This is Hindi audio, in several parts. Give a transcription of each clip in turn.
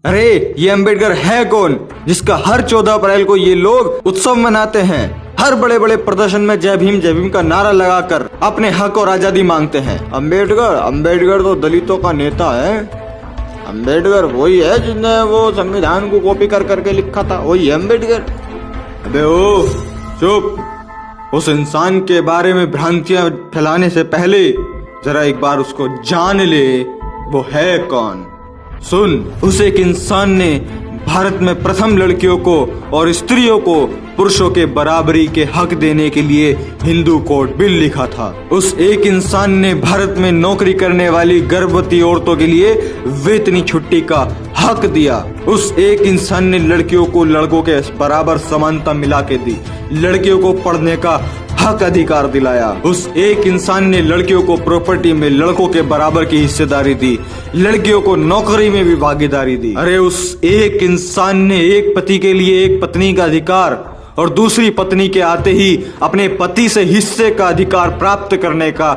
अरे ये अंबेडकर है कौन जिसका हर 14 अप्रैल को ये लोग उत्सव मनाते हैं? हर बड़े बड़े प्रदर्शन में जय भीम का नारा लगाकर अपने हक और आजादी मांगते हैं। अंबेडकर तो दलितों का नेता है। अंबेडकर वही है जिसने वो संविधान को कॉपी कर करके लिखा था, वही है अंबेडकर। अबे ओ चुप। उस इंसान के बारे में भ्रांतियां फैलाने से पहले जरा एक बार उसको जान ले, वो है कौन। सुन, उस एक इंसान ने भारत में प्रथम लड़कियों को और स्त्रियों को पुरुषों के बराबरी के हक देने के लिए हिंदू कोड बिल लिखा था। उस एक इंसान ने भारत में नौकरी करने वाली गर्भवती औरतों के लिए वेतनी छुट्टी का हक दिया। उस एक इंसान ने लड़कियों को लड़कों के बराबर समानता मिला के दी, लड़कियों को पढ़ने का हक अधिकार दिलाया। उस एक इंसान ने लड़कियों को प्रॉपर्टी में लड़कों के बराबर की हिस्सेदारी दी, लड़कियों को नौकरी में भी भागीदारी दी। अरे उस एक इंसान ने एक पति के लिए एक पत्नी का अधिकार और दूसरी पत्नी के आते ही अपने पति से हिस्से का अधिकार प्राप्त करने का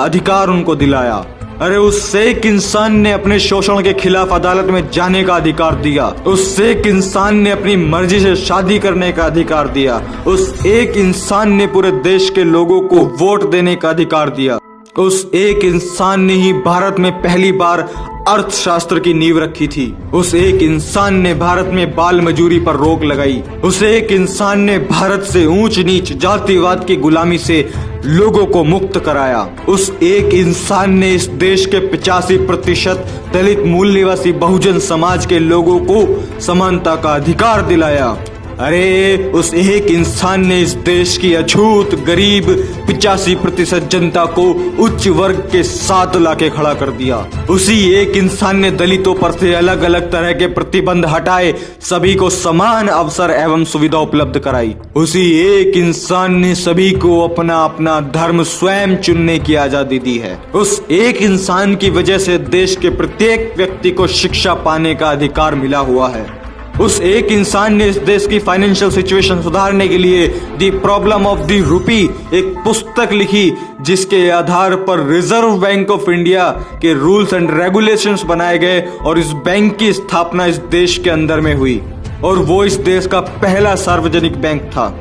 अधिकार उनको दिलाया। अरे उस एक इंसान ने अपने शोषण के खिलाफ अदालत में जाने का अधिकार दिया। उस एक इंसान ने अपनी मर्जी से शादी करने का अधिकार दिया। उस एक इंसान ने पूरे देश के लोगों को वोट देने का अधिकार दिया। उस एक इंसान ने ही भारत में पहली बार अर्थशास्त्र की नींव रखी थी। उस एक इंसान ने भारत में बाल मजूरी पर रोक लगाई। उस एक इंसान ने भारत से ऊंच नीच जातिवाद की गुलामी से लोगों को मुक्त कराया। उस एक इंसान ने इस देश के 85% दलित मूल निवासी बहुजन समाज के लोगों को समानता का अधिकार दिलाया। अरे उस एक इंसान ने इस देश की अछूत गरीब 85% जनता को उच्च वर्ग के साथ लाके खड़ा कर दिया। उसी एक इंसान ने दलितों पर से अलग अलग तरह के प्रतिबंध हटाए, सभी को समान अवसर एवं सुविधा उपलब्ध कराई। उसी एक इंसान ने सभी को अपना अपना धर्म स्वयं चुनने की आजादी दी है। उस एक इंसान की वजह से देश के प्रत्येक व्यक्ति को शिक्षा पाने का अधिकार मिला हुआ है। उस एक इंसान ने इस देश की फाइनेंशियल सिचुएशन सुधारने के लिए the problem of the rupee एक पुस्तक लिखी, जिसके आधार पर रिजर्व बैंक ऑफ इंडिया के रूल्स एंड रेगुलेशंस बनाए गए और इस बैंक की स्थापना इस देश के अंदर में हुई और वो इस देश का पहला सार्वजनिक बैंक था।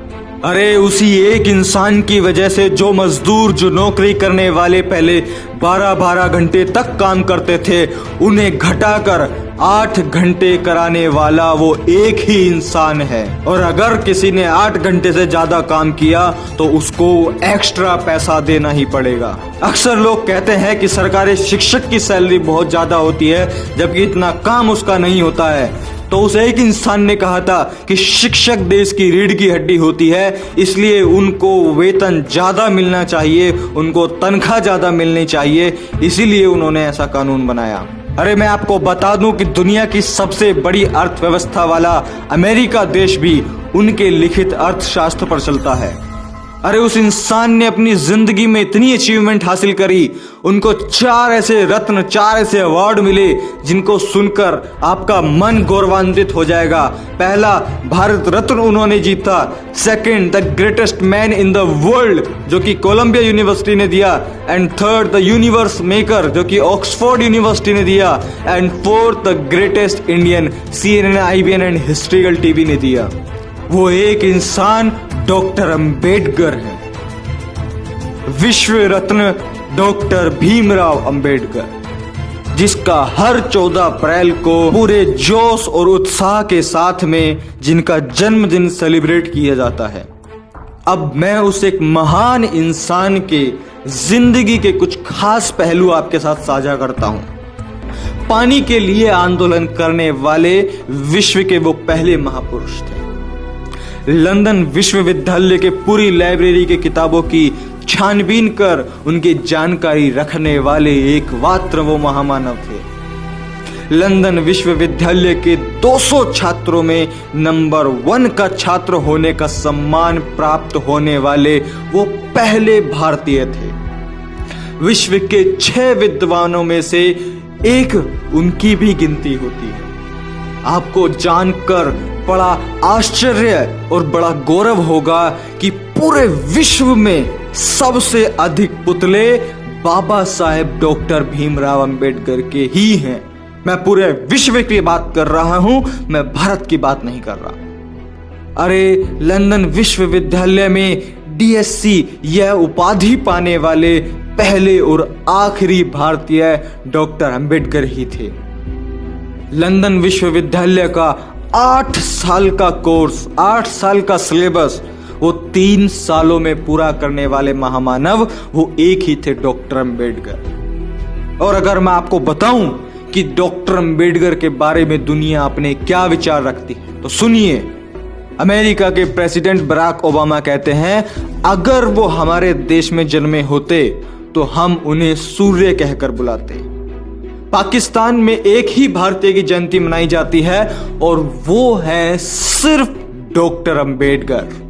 अरे उसी एक इंसान की वजह से जो मजदूर, जो नौकरी करने वाले पहले 12-12 घंटे तक काम करते थे, उन्हें घटाकर 8 घंटे कराने वाला वो एक ही इंसान है। और अगर किसी ने 8 घंटे से ज्यादा काम किया तो उसको एक्स्ट्रा पैसा देना ही पड़ेगा। अक्सर लोग कहते हैं कि सरकारी शिक्षक की सैलरी बहुत ज्यादा होती है, जबकि इतना काम उसका नहीं होता है। तो उस एक इंसान ने कहा था कि शिक्षक देश की रीढ़ की हड्डी होती है, इसलिए उनको वेतन ज्यादा मिलना चाहिए, उनको तनख्वाह ज्यादा मिलनी चाहिए, इसीलिए उन्होंने ऐसा कानून बनाया। अरे मैं आपको बता दूं कि दुनिया की सबसे बड़ी अर्थव्यवस्था वाला अमेरिका देश भी उनके लिखित अर्थशास्त्र पर चलता है। अरे उस इंसान ने अपनी जिंदगी में इतनी अचीवमेंट हासिल करी, उनको 4 ऐसे रत्न, 4 ऐसे अवार्ड मिले जिनको सुनकर आपका मन गौरवान्वित हो जाएगा। पहला, भारत रत्न उन्होंने जीता। Second, the greatest man in the world, जो कि कोलंबिया यूनिवर्सिटी ने दिया। And third, the universe maker, जो कि ऑक्सफोर्ड यूनिवर्सिटी ने दिया। And fourth, the greatest Indian, CNN, IBN and historical TV ने दिया। वो एक इंसान डॉक्टर अंबेडकर है, विश्व रत्न डॉक्टर भीमराव अंबेडकर, जिसका हर 14 अप्रैल को पूरे जोश और उत्साह के साथ में जिनका जन्मदिन सेलिब्रेट किया जाता है। अब मैं उस एक महान इंसान के जिंदगी के कुछ खास पहलू आपके साथ साझा करता हूं। पानी के लिए आंदोलन करने वाले विश्व के वो पहले महापुरुष थे। लंदन विश्वविद्यालय के पूरी लाइब्रेरी के किताबों की छानबीन कर उनकी जानकारी रखने वाले एकमात्र वो महामानव थे। लंदन विश्वविद्यालय के 200 छात्रों में नंबर 1 का छात्र होने का सम्मान प्राप्त होने वाले वो पहले भारतीय थे। विश्व के 6 विद्वानों में से एक उनकी भी गिनती होती है। आपको जानकर बड़ा आश्चर्य और बड़ा गौरव होगा कि पूरे विश्व में सबसे अधिक पुतले बाबा साहेब डॉक्टर भीमराव अंबेडकर के ही हैं। मैं पूरे विश्व की बात कर रहा हूं, मैं भारत की बात नहीं कर रहा। अरे लंदन विश्वविद्यालय में डीएससी यह उपाधि पाने वाले पहले और आखिरी भारतीय डॉक्टर अंबेडकर ही थे। लंदन विश्वविद्यालय का 8 साल का कोर्स, 8 साल का सिलेबस वो 3 सालों में पूरा करने वाले महामानव वो एक ही थे, डॉक्टर अंबेडकर। और अगर मैं आपको बताऊं कि डॉक्टर अंबेडकर के बारे में दुनिया अपने क्या विचार रखती है तो सुनिए। अमेरिका के प्रेसिडेंट बराक ओबामा कहते हैं, अगर वो हमारे देश में जन्मे होते तो हम उन्हें सूर्य कहकर बुलाते। पाकिस्तान में एक ही भारतीय की जयंती मनाई जाती है और वो है सिर्फ डॉक्टर अंबेडकर।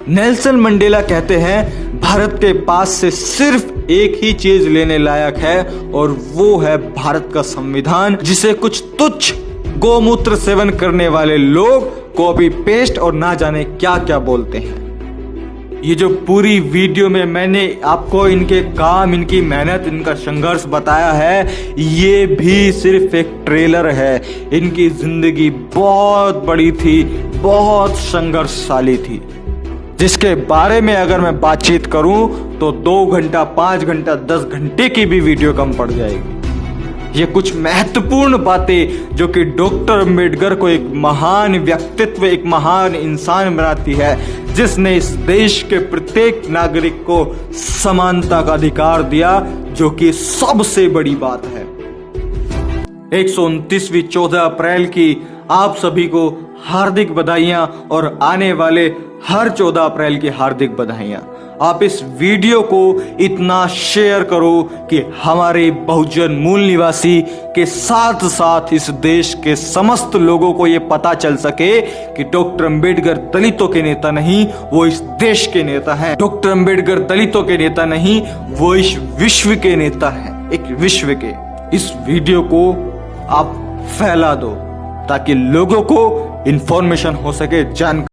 नेल्सन मंडेला कहते हैं, भारत के पास से सिर्फ एक ही चीज लेने लायक है और वो है भारत का संविधान, जिसे कुछ तुच्छ गोमूत्र सेवन करने वाले लोग कॉपी पेस्ट और ना जाने क्या क्या बोलते हैं। ये जो पूरी वीडियो में मैंने आपको इनके काम, इनकी मेहनत, इनका संघर्ष बताया है, ये भी सिर्फ एक ट्रेलर है। इनकी जिंदगी बहुत बड़ी थी, बहुत संघर्षशाली थी, जिसके बारे में अगर मैं बातचीत करूं तो 2 घंटा, 5 घंटा, 10 घंटे की भी वीडियो कम पड़ जाएगी। ये कुछ महत्वपूर्ण बातें जो कि डॉक्टर अंबेडकर को एक महान व्यक्तित्व, एक महान इंसान बनाती है, जिसने इस देश के प्रत्येक नागरिक को समानता का अधिकार दिया, जो कि सबसे बड़ी बात है। 129वीं 14 अप्रैल की आप सभी को हार्दिक बधाइयां और आने वाले हर 14 अप्रैल की हार्दिक बधाइयां। आप इस वीडियो को इतना शेयर करो कि हमारे बहुजन मूल निवासी के साथ साथ इस देश के समस्त लोगों को यह पता चल सके कि डॉक्टर अंबेडकर दलितों के नेता नहीं, वो इस देश के नेता हैं। डॉक्टर अंबेडकर दलितों के नेता नहीं, वो इस विश्व के नेता हैं, एक विश्व के। इस वीडियो को आप फैला दो ताकि लोगों को इंफॉर्मेशन हो सके, जानकारी